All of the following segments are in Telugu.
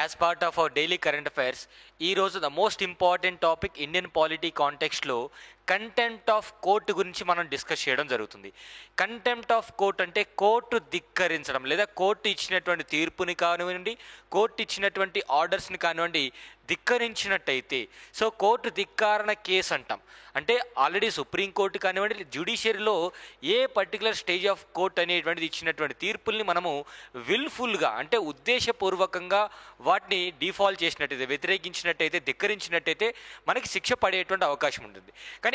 As part of our daily current affairs, ఈరోజు the most important topic Indian polity కాంటెక్స్ట్లో కంటెంప్ట్ ఆఫ్ కోర్టు గురించి మనం డిస్కస్ చేయడం జరుగుతుంది. కంటెంప్ట్ ఆఫ్ కోర్ట్ అంటే కోర్టు ధిక్కరించడం, లేదా కోర్టు ఇచ్చినటువంటి తీర్పుని కానివ్వండి, కోర్టు ఇచ్చినటువంటి ఆర్డర్స్ని కానివ్వండి ధిక్కరించినట్టయితే, సో కోర్టు ధిక్కారణ కేసు అంటాం. అంటే ఆల్రెడీ సుప్రీంకోర్టు కానివ్వండి, జ్యుడిషియరీలో ఏ పర్టికులర్ స్టేజ్ ఆఫ్ కోర్ట్ అనేటువంటిది ఇచ్చినటువంటి తీర్పుల్ని మనము విల్ఫుల్గా అంటే ఉద్దేశపూర్వకంగా వాటిని డిఫాల్ట్ చేసినట్టయితే, వ్యతిరేకించినట్టయితే, ధిక్కరించినట్టయితే మనకి శిక్ష పడేటువంటి అవకాశం ఉంటుంది. కానీ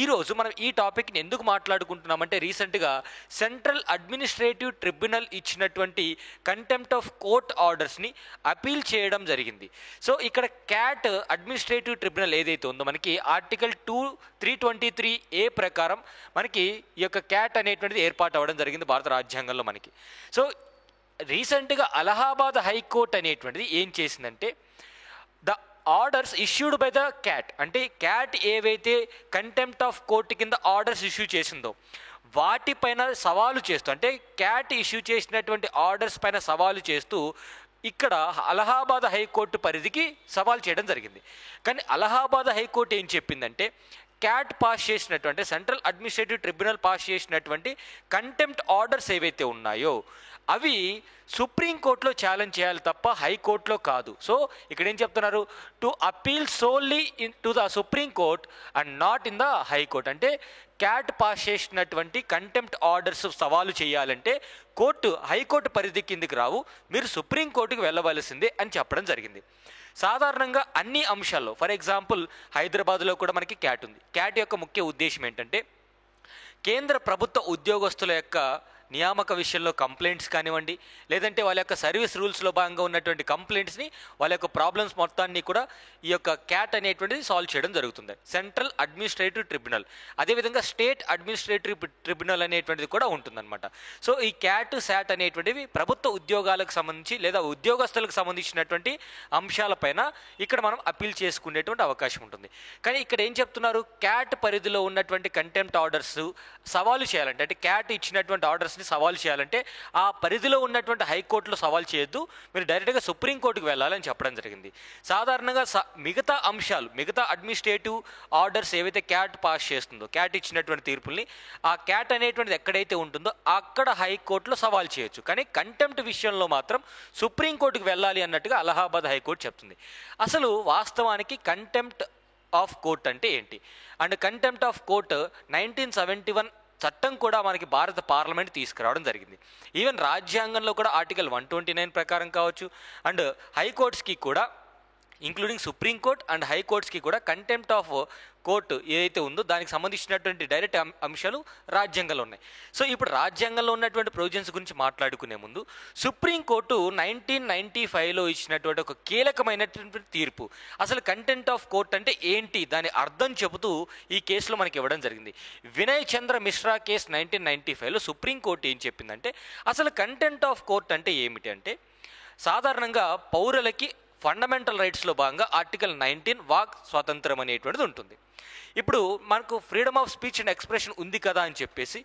ఈరోజు మనం ఈ టాపిక్ని ఎందుకు మాట్లాడుకుంటున్నామంటే, రీసెంట్గా సెంట్రల్ అడ్మినిస్ట్రేటివ్ ట్రిబ్యునల్ ఇచ్చినటువంటి కంటెంప్ట్ ఆఫ్ కోర్ట్ ఆర్డర్స్ని అపీల్ చేయడం జరిగింది. సో ఇక్కడ క్యాట్ అడ్మినిస్ట్రేటివ్ ట్రిబ్యునల్ ఏదైతే ఉందో మనకి ఆర్టికల్ 323A ప్రకారం మనకి ఈ యొక్క క్యాట్ అనేటువంటిది ఏర్పాటు అవ్వడం జరిగింది భారత రాజ్యాంగంలో మనకి. సో రీసెంట్గా అలహాబాద్ హైకోర్టు అనేటువంటిది ఏం చేసిందంటే, the orders issued by the cat, అంటే క్యాట్ ఏవైతే కంటెంప్ట్ ఆఫ్ కోర్టు కింద ఆర్డర్స్ ఇష్యూ చేసిందో వాటిపైన సవాలు చేస్తూ, అంటే క్యాట్ ఇష్యూ చేసినటువంటి ఆర్డర్స్ పైన సవాలు చేస్తూ ఇక్కడ అలహాబాద్ హైకోర్టు పరిధికి సవాల్ చేయడం జరిగింది. కానీ అలహాబాద్ హైకోర్టు ఏం చెప్పిందంటే, క్యాట్ పాస్ చేసినటువంటి సెంట్రల్ అడ్మినిస్ట్రేటివ్ ట్రిబ్యునల్ పాస్ చేసినటువంటి కంటెంప్ట్ ఆర్డర్స్ ఏవైతే ఉన్నాయో అవి సుప్రీంకోర్టులో ఛాలెంజ్ చేయాలి తప్ప హైకోర్టులో కాదు. సో ఇక్కడ ఏం చెప్తున్నారు, to appeal solely to the Supreme Court and not in the high court. అంటే క్యాట్ పాస్ చేసినటువంటి కంటెంప్ట్ ఆర్డర్స్ సవాలు చేయాలంటే హైకోర్టు పరిధి కిందికి రావు, మీరు సుప్రీంకోర్టుకి వెళ్ళవలసిందే అని చెప్పడం జరిగింది. సాధారణంగా అన్ని అంశాల్లో, ఫర్ ఎగ్జాంపుల్ హైదరాబాద్లో కూడా మనకి క్యాట్ ఉంది. క్యాట్ యొక్క ముఖ్య ఉద్దేశం ఏంటంటే, కేంద్ర ప్రభుత్వ ఉద్యోగస్తుల యొక్క నియామక విషయంలో కంప్లైంట్స్ కానివ్వండి, లేదంటే వాళ్ళ యొక్క సర్వీస్ రూల్స్లో భాగంగా ఉన్నటువంటి కంప్లైంట్స్ని, వాళ్ళ యొక్క ప్రాబ్లమ్స్ మొత్తాన్ని కూడా ఈ యొక్క క్యాట్ అనేటువంటిది సాల్వ్ చేయడం జరుగుతుంది. సెంట్రల్ అడ్మినిస్ట్రేటివ్ ట్రిబ్యునల్, అదేవిధంగా స్టేట్ అడ్మినిస్ట్రేటివ్ ట్రిబ్యునల్ అనేటువంటిది కూడా ఉంటుందన్నమాట. సో ఈ క్యాట్ శాట్ అనేటువంటివి ప్రభుత్వ ఉద్యోగాలకు సంబంధించి లేదా ఉద్యోగస్తులకు సంబంధించినటువంటి అంశాలపైన ఇక్కడ మనం అపీల్ చేసుకునేటువంటి అవకాశం ఉంటుంది. కానీ ఇక్కడ ఏం చెప్తున్నారు, క్యాట్ పరిధిలో ఉన్నటువంటి కంటెంప్ట్ ఆర్డర్స్ సవాలు చేయాలంటే, అంటే క్యాట్ ఇచ్చినటువంటి ఆర్డర్స్ సవాల్ చేయాలంటే ఆ పరిధిలో ఉన్నటువంటి హైకోర్టులో సవాల్ చేయొద్దు, మీరు డైరెక్ట్గా సుప్రీంకోర్టుకు వెళ్ళాలని చెప్పడం జరిగింది. సాధారణంగా మిగతా అంశాలు, మిగతా అడ్మినిస్ట్రేటివ్ ఆర్డర్స్ ఏవైతే క్యాట్ పాస్ చేస్తుందో, క్యాట్ ఇచ్చినటువంటి తీర్పుల్ని, ఆ క్యాట్ అనేటువంటిది ఎక్కడైతే ఉంటుందో అక్కడ హైకోర్టులో సవాల్ చేయొచ్చు. కానీ కంటెంప్ట్ విషయంలో మాత్రం సుప్రీంకోర్టుకు వెళ్ళాలి అన్నట్టుగా అలహాబాద్ హైకోర్టు చెప్తుంది. అసలు వాస్తవానికి కంటెంప్ట్ ఆఫ్ కోర్ట్ అంటే ఏంటి? అండ్ కంటెంప్ట్ ఆఫ్ కోర్ట్ 1971 చట్టం కూడా మనకి భారత పార్లమెంట్ తీసుకురావడం జరిగింది. ఈవెన్ రాజ్యాంగంలో కూడా ఆర్టికల్ 129 ప్రకారం కావచ్చు, అండ్ హైకోర్ట్స్కి కూడా, ఇంక్లూడింగ్ సుప్రీంకోర్టు అండ్ హైకోర్ట్స్కి కూడా కంటెంప్ట్ ఆఫ్ కోర్టు ఏదైతే ఉందో దానికి సంబంధించినటువంటి డైరెక్ట్ అంశాలు రాజ్యాంగంలో ఉన్నాయి. సో ఇప్పుడు రాజ్యాంగంలో ఉన్నటువంటి ప్రొవిజన్స్ గురించి మాట్లాడుకునే ముందు, సుప్రీంకోర్టు 1995లో ఇచ్చినటువంటి ఒక కీలకమైనటువంటి తీర్పు, అసలు కంటెంప్ట్ ఆఫ్ కోర్ట్ అంటే ఏంటి దాని అర్థం చెబుతూ ఈ కేసులో మనకి ఇవ్వడం జరిగింది. వినయ్ చంద్ర మిశ్రా కేసు 1995లో సుప్రీంకోర్టు ఏం చెప్పిందంటే, అసలు కంటెంప్ట్ ఆఫ్ కోర్ట్ అంటే ఏమిటి అంటే, సాధారణంగా పౌరులకి ఫండమెంటల్ రైట్స్లో భాగంగా ఆర్టికల్ 19 వాక్ స్వాతంత్రం అనేటువంటిది ఉంటుంది. ఇప్పుడు మనకు freedom of speech and expression ఉంది కదా అని చెప్పేసి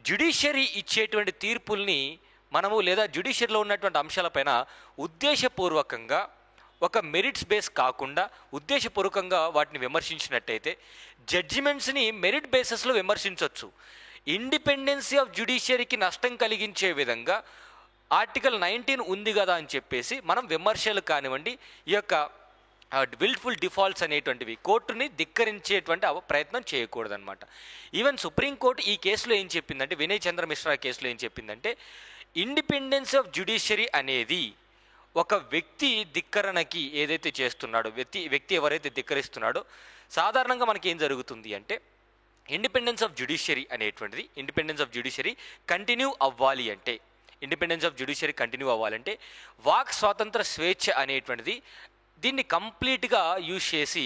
జ్యుడిషియరీ ఇచ్చేటువంటి తీర్పుల్ని మనము, లేదా జ్యుడిషియరీలో ఉన్నటువంటి అంశాలపైన ఉద్దేశపూర్వకంగా, ఒక మెరిట్స్ బేస్ కాకుండా ఉద్దేశపూర్వకంగా వాటిని విమర్శించినట్టయితే జడ్జిమెంట్స్ని మెరిట్ బేసిస్లో విమర్శించవచ్చు. ఇండిపెండెన్సీ ఆఫ్ జ్యుడిషియరీకి నష్టం కలిగించే విధంగా ఆర్టికల్ 19 ఉంది కదా అని చెప్పేసి మనం విమర్శలు కానివ్వండి, ఈ యొక్క విల్ఫుల్ డిఫాల్ట్స్ అనేటువంటివి కోర్టుని ధిక్కరించేటువంటి ప్రయత్నం చేయకూడదన్నమాట. ఈవెన్ సుప్రీంకోర్టు ఈ కేసులో ఏం చెప్పిందంటే, వినయ్ చంద్ర మిశ్రా కేసులో ఏం చెప్పిందంటే, ఇండిపెండెన్స్ ఆఫ్ జ్యుడిషియరీ అనేది ఒక వ్యక్తి ధిక్కరణకి ఏదైతే చేస్తున్నాడో, వ్యక్తి ఎవరైతే ధిక్కరిస్తున్నాడో, సాధారణంగా మనకి ఏం జరుగుతుంది అంటే, ఇండిపెండెన్స్ ఆఫ్ జ్యుడిషియరీ కంటిన్యూ అవ్వాలి అంటే, వాక్ స్వాతంత్ర స్వేచ్ఛ అనేటువంటిది దీన్ని కంప్లీట్గా యూజ్ చేసి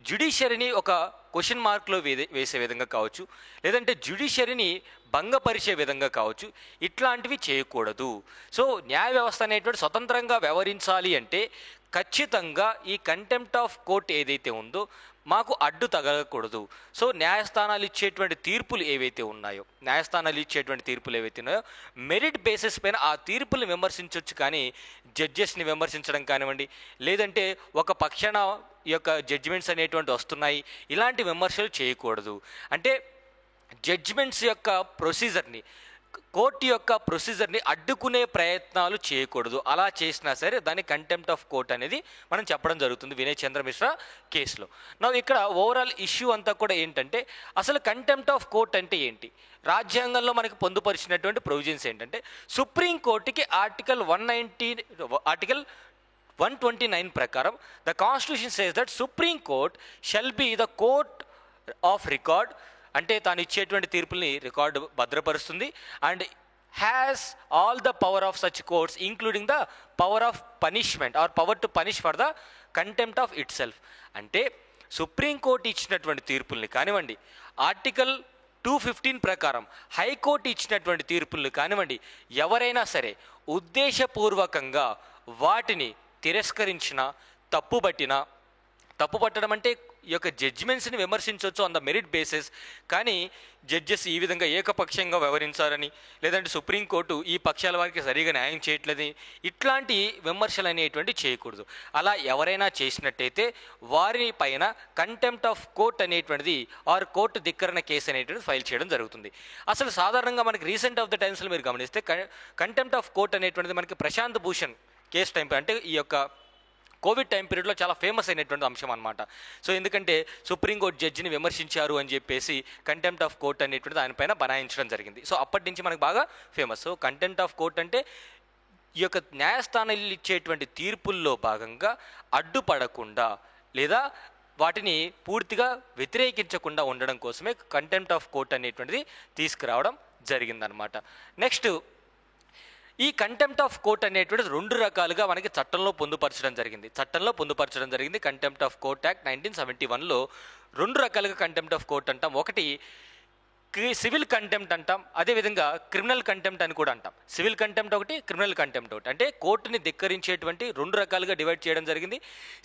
జ్యుడిషియరీని ఒక క్వశ్చన్ మార్క్లో వేసే విధంగా కావచ్చు, లేదంటే జ్యుడిషియరీని భంగపరిచే విధంగా కావచ్చు, ఇట్లాంటివి చేయకూడదు. సో న్యాయ వ్యవస్థ అనేటువంటి స్వతంత్రంగా వ్యవహరించాలి అంటే ఖచ్చితంగా ఈ కంటెంప్ట్ ఆఫ్ కోర్ట్ ఏదైతే ఉందో మాకు అడ్డు తగలకూడదు. సో న్యాయస్థానాలు ఇచ్చేటువంటి తీర్పులు ఏవైతే ఉన్నాయో మెరిట్ బేసిస్ పైన ఆ తీర్పులు విమర్శించవచ్చు, కానీ జడ్జెస్ని విమర్శించడం కానివ్వండి, లేదంటే ఒక పక్షాన ఈ యొక్క జడ్జిమెంట్స్ అనేటువంటి వస్తున్నాయి ఇలాంటి విమర్శలు చేయకూడదు. అంటే జడ్జిమెంట్స్ యొక్క ప్రొసీజర్ని, కోర్టు యొక్క ప్రొసీజర్ని అడ్డుకునే ప్రయత్నాలు చేయకూడదు. అలా చేసినా సరే దాన్ని కంటెంప్ట్ ఆఫ్ కోర్ట్ అనేది మనం చెప్పడం జరుగుతుంది వినయ్ చంద్ర మిశ్రా కేసులో. నా ఇక్కడ ఓవరాల్ ఇష్యూ అంతా కూడా ఏంటంటే, అసలు కంటెంప్ట్ ఆఫ్ కోర్ట్ అంటే ఏంటి, రాజ్యాంగంలో మనకి పొందుపరిచినటువంటి ప్రొవిజన్స్ ఏంటంటే, సుప్రీంకోర్టుకి ఆర్టికల్ 129 ప్రకారం the constitution says that Supreme Court shall be the court of record, అంటే తాను ఇచ్చేటువంటి తీర్పుల్ని రికార్డు భద్రపరుస్తుంది. And has all the power of such courts including the power of punishment or power to punish for the contempt of itself. అంటే సుప్రీంకోర్టు ఇచ్చినటువంటి తీర్పుల్ని కానివ్వండి, ఆర్టికల్ 215 ప్రకారం హైకోర్టు ఇచ్చినటువంటి తీర్పుల్ని కానివ్వండి, ఎవరైనా సరే ఉద్దేశపూర్వకంగా వాటిని తిరస్కరించిన, తప్పుపట్టడం అంటే ఈ యొక్క జడ్జిమెంట్స్ని విమర్శించవచ్చు ఆన్ ద మెరిట్ బేసిస్, కానీ జడ్జెస్ ఈ విధంగా ఏకపక్షంగా వ్యవహరించారని, లేదంటే సుప్రీంకోర్టు ఈ పక్షాల వారికి సరిగా న్యాయం చేయట్లేదని, ఇట్లాంటి విమర్శలు అనేటువంటి చేయకూడదు. అలా ఎవరైనా చేసినట్టయితే వారి పైన కంటెంప్ట్ ఆఫ్ కోర్ట్ అనేటువంటిది ఆర్ కోర్టు ధిక్కరణ కేసు అనేటువంటిది ఫైల్ చేయడం జరుగుతుంది. అసలు సాధారణంగా మనకి రీసెంట్ ఆఫ్ ద టైమ్స్లో మీరు గమనిస్తే కంటెంప్ట్ ఆఫ్ కోర్ట్ అనేటువంటిది మనకి ప్రశాంత్ భూషణ్ కేసు టైం, అంటే ఈ యొక్క కోవిడ్ టైం పీరియడ్లో చాలా ఫేమస్ అయినటువంటి అంశం అనమాట. సో ఎందుకంటే సుప్రీంకోర్టు జడ్జిని విమర్శించారు అని చెప్పేసి కంటెంప్ట్ ఆఫ్ కోర్ట్ అనేటువంటిది ఆయన పైన బనాయించడం జరిగింది. సో అప్పటి నుంచి మనకు బాగా famous. So contempt of court అంటే ఈ యొక్క న్యాయస్థానాలు ఇచ్చేటువంటి తీర్పుల్లో భాగంగా అడ్డుపడకుండా లేదా వాటిని పూర్తిగా వ్యతిరేకించకుండా ఉండడం కోసమే కంటెంప్ట్ ఆఫ్ కోర్ట్ అనేటువంటిది తీసుకురావడం జరిగిందనమాట. నెక్స్ట్, ఈ కంటెంప్ట్ ఆఫ్ కోర్ట్ అనేటువంటిది 2 రకాలుగా మనకి చట్టంలో పొందుపరచడం జరిగింది. కంటెంప్ట్ ఆఫ్ కోర్ట్ యాక్ట్ 1971లో 2 రకాలుగా కంటెంప్ట్ ఆఫ్ కోర్ట్ అంటాం. ఒకటి సివిల్ కంటెంప్ట్ అంటాం, అదేవిధంగా క్రిమినల్ కంటెంప్ట్ అని కూడా అంటాం. సివిల్ కంటెంప్ట్ ఒకటి, క్రిమినల్ కంటెంప్ట్ ఒకటి. అంటే కోర్టుని ధిక్కరించేటువంటి 2 రకాలుగా డివైడ్ చేయడం జరిగింది.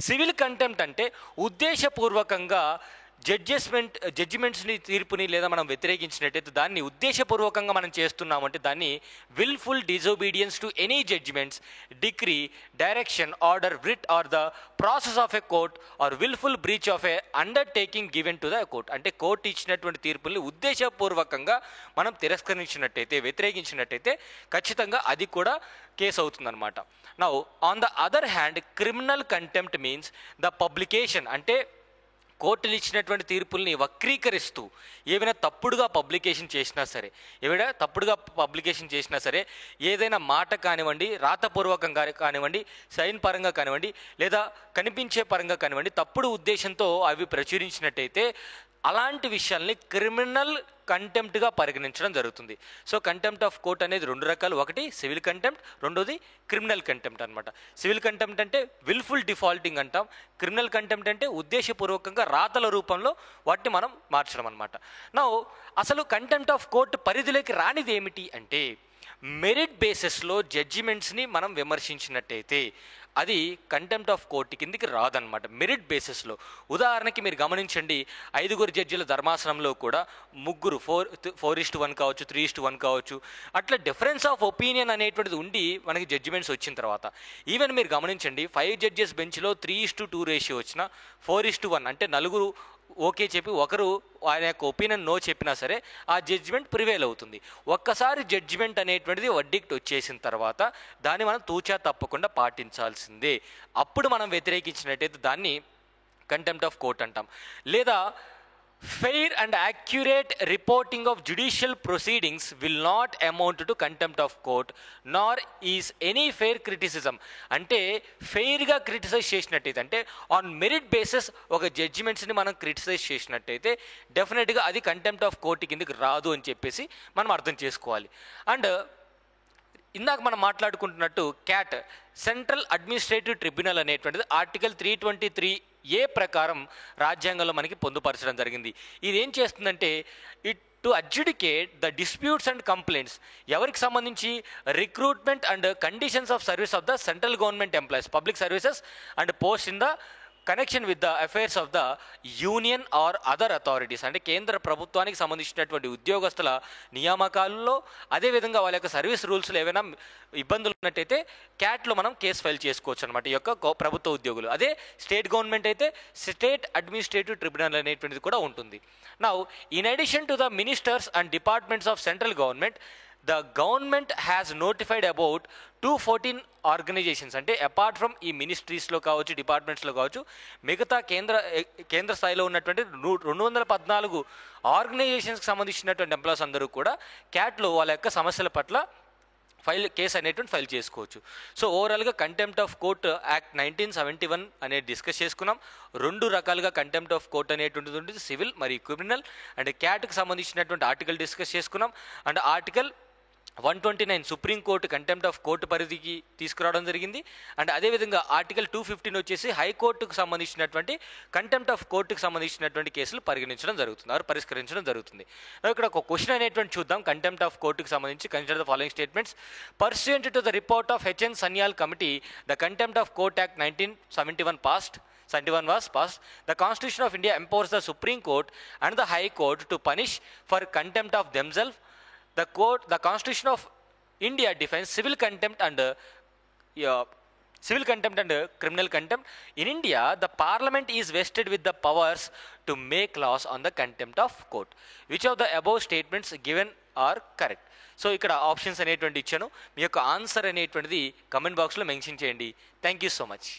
సివిల్ కంటెంప్ట్ అంటే ఉద్దేశపూర్వకంగా జడ్జిమెంట్స్ని తీర్పుని లేదా మనం వ్యతిరేకించినట్టయితే దాన్ని ఉద్దేశపూర్వకంగా మనం చేస్తున్నామంటే దాన్ని wilful disobedience to any judgments, decree, direction, order, writ or the process of a court or wilful breach of an undertaking given to the court. అంటే కోర్టు ఇచ్చినటువంటి తీర్పుల్ని ఉద్దేశపూర్వకంగా మనం తిరస్కరించినట్టయితే, వ్యతిరేకించినట్టయితే ఖచ్చితంగా అది కూడా కేసు అవుతుందన్నమాట. Now on the other hand, criminal contempt means the publication, అంటే కోర్టులు ఇచ్చినటువంటి తీర్పుల్ని వక్రీకరిస్తూ ఏమైనా తప్పుడుగా పబ్లికేషన్ చేసినా సరే ఏదైనా మాట కానివ్వండి, రాతపూర్వకంగా కానివ్వండి, సైన్ పరంగా కానివ్వండి, లేదా కనిపించే పరంగా కానివ్వండి, తప్పుడు ఉద్దేశంతో అవి ప్రచురించినట్టయితే అలాంటి విషయాల్ని క్రిమినల్ కంటెంప్ట్గా పరిగణించడం జరుగుతుంది. సో కంటెంప్ట్ ఆఫ్ కోర్ట్ అనేది 2 రకాలు. ఒకటి సివిల్ కంటెంప్ట్, రెండోది క్రిమినల్ కంటెంప్ట్ అనమాట. సివిల్ కంటెంప్ట్ అంటే విల్ఫుల్ డిఫాల్టింగ్ అంటాం. క్రిమినల్ కంటెంప్ట్ అంటే ఉద్దేశపూర్వకంగా రాతల రూపంలో వాటిని మనం మార్చడం అనమాట. నా అసలు కంటెంప్ట్ ఆఫ్ కోర్ట్ పరిధిలోకి రానిది ఏమిటి అంటే, మెరిట్ బేసిస్లో జడ్జిమెంట్స్ని మనం విమర్శించినట్టయితే అది కంటెంప్ట్ ఆఫ్ కోర్టు కిందికి రాదనమాట. మెరిట్ బేసిస్లో ఉదాహరణకి మీరు గమనించండి, 5 జడ్జిల ధర్మాసనంలో కూడా 4:1 కావచ్చు, 3:1 కావచ్చు, అట్లా డిఫరెన్స్ ఆఫ్ ఒపీనియన్ అనేటువంటిది ఉండి మనకి జడ్జిమెంట్స్ వచ్చిన తర్వాత ఈవెన్ మీరు గమనించండి 5 జడ్జెస్ బెంచ్లో 3:2 రేషియో వచ్చిన 4:1 అంటే 4 ఓకే చెప్పి ఒకరు ఆయన యొక్క ఒపీనియన్ నో చెప్పినా సరే ఆ జడ్జిమెంట్ ప్రివేల్ అవుతుంది. ఒక్కసారి జడ్జిమెంట్ అనేటువంటిది వర్డిక్ట్ వచ్చేసిన తర్వాత దాన్ని మనం తూచా తప్పకుండా పాటించాల్సిందే. అప్పుడు మనం వ్యతిరేకించినట్టయితే దాన్ని కంటెంప్ట్ ఆఫ్ కోర్ట్ అంటాం. లేదా fair and accurate reporting of judicial proceedings will not amount to contempt of court Nar is any fair criticism. అంటే ఫెయిర్గా క్రిటిసైజ్ చేసినట్టయితే, అంటే ఆన్ మెరిట్ బేసిస్ ఒక జడ్జిమెంట్స్ని మనం క్రిటిసైజ్ చేసినట్టయితే డెఫినెట్గా అది కంటెంప్ట్ ఆఫ్ కోర్ట్ కిందకి రాదు అని చెప్పేసి మనం అర్థం చేసుకోవాలి. అండ్ ఇందాక మనం మాట్లాడుకుంటున్నట్టు క్యాట్, సెంట్రల్ అడ్మినిస్ట్రేటివ్ ట్రిబ్యునల్ అనేటువంటిది ఆర్టికల్ 323A ప్రకారం రాజ్యాంగంలో మనకి పొందుపరచడం జరిగింది. ఇది ఏం చేస్తుందంటే it to adjudicate the disputes and complaints, ఎవరికి సంబంధించి recruitment and conditions of service of the central government employees, public services and post in the connection with the affairs of the union or other authorities, అంటే కేంద్ర ప్రభుత్వానికి సంబంధించినటువంటి ఉద్యోగస్తుల నియామకాలలో, అదేవిధంగా వాళ్ళ యొక్క సర్వీస్ రూల్స్లో ఏవైనా ఇబ్బందులు ఉన్నట్టయితే క్యాట్లో మనం కేసు ఫైల్ చేసుకోవచ్చు అనమాట ఈ యొక్క ప్రభుత్వ ఉద్యోగులు. అదే స్టేట్ గవర్నమెంట్ అయితే స్టేట్ అడ్మినిస్ట్రేటివ్ ట్రిబ్యునల్ అనేటువంటిది కూడా ఉంటుంది. Now in addition to the ministers and departments of central government, the government has notified about 214 organisations, అంటే అపార్ట్ ఫ్రమ్ ఈ మినిస్ట్రీస్లో కావచ్చు, డిపార్ట్మెంట్స్లో కావచ్చు, మిగతా కేంద్ర స్థాయిలో ఉన్నటువంటి 214 ఆర్గనైజేషన్స్కి సంబంధించినటువంటి ఎంప్లాయీస్ అందరూ కూడా క్యాట్లో వాళ్ళ యొక్క సమస్యల పట్ల కేసు అనేటువంటి ఫైల్ చేసుకోవచ్చు. సో ఓవరాల్గా కంటెంప్ట్ ఆఫ్ కోర్ట్ యాక్ట్ 1971 అనేది డిస్కస్ చేసుకున్నాం. 2 రకాలుగా కంటెంప్ట్ ఆఫ్ కోర్ట్ అనేటువంటిది ఉంటుంది, సివిల్ మరియు క్రిమినల్. అండ్ క్యాట్కి సంబంధించినటువంటి ఆర్టికల్ డిస్కస్ చేసుకున్నాం. And article 129 supreme court contempt of court పరిధికి తీసుకురావడం జరిగింది. అండ్ అదేవిధంగా ఆర్టికల్ 215 వచ్చేసి హైకోర్టుకు సంబంధించినటువంటి కంటెంప్ట్ ఆఫ్ కోర్టుకు సంబంధించినటువంటి కేసులు పరిష్కరించడం జరుగుతుంది. ఇక్కడ ఒక క్వశ్చన్ అనేటువంటి చూద్దాం. కంటెంప్ట్ ఆఫ్ కోర్టుకు సంబంధించి consider the following statements. Pursuant to the report of HN Sanyal committee, the contempt of court act 1971 was passed. The Constitution of India empowers the Supreme Court and the High Court to punish for contempt of themselves. The Constitution of India defines civil contempt and criminal contempt. In India, the Parliament is vested with the powers to make laws on the contempt of court. Which of the above statements given are correct? So ఇక్కడ ఆప్షన్స్ అనేటువంటి ఇచ్చాను. మీ యొక్క ఆన్సర్ అనేటువంటిది కమెంట్ బాక్స్లో మెన్షన్ చేయండి. Thank you so much.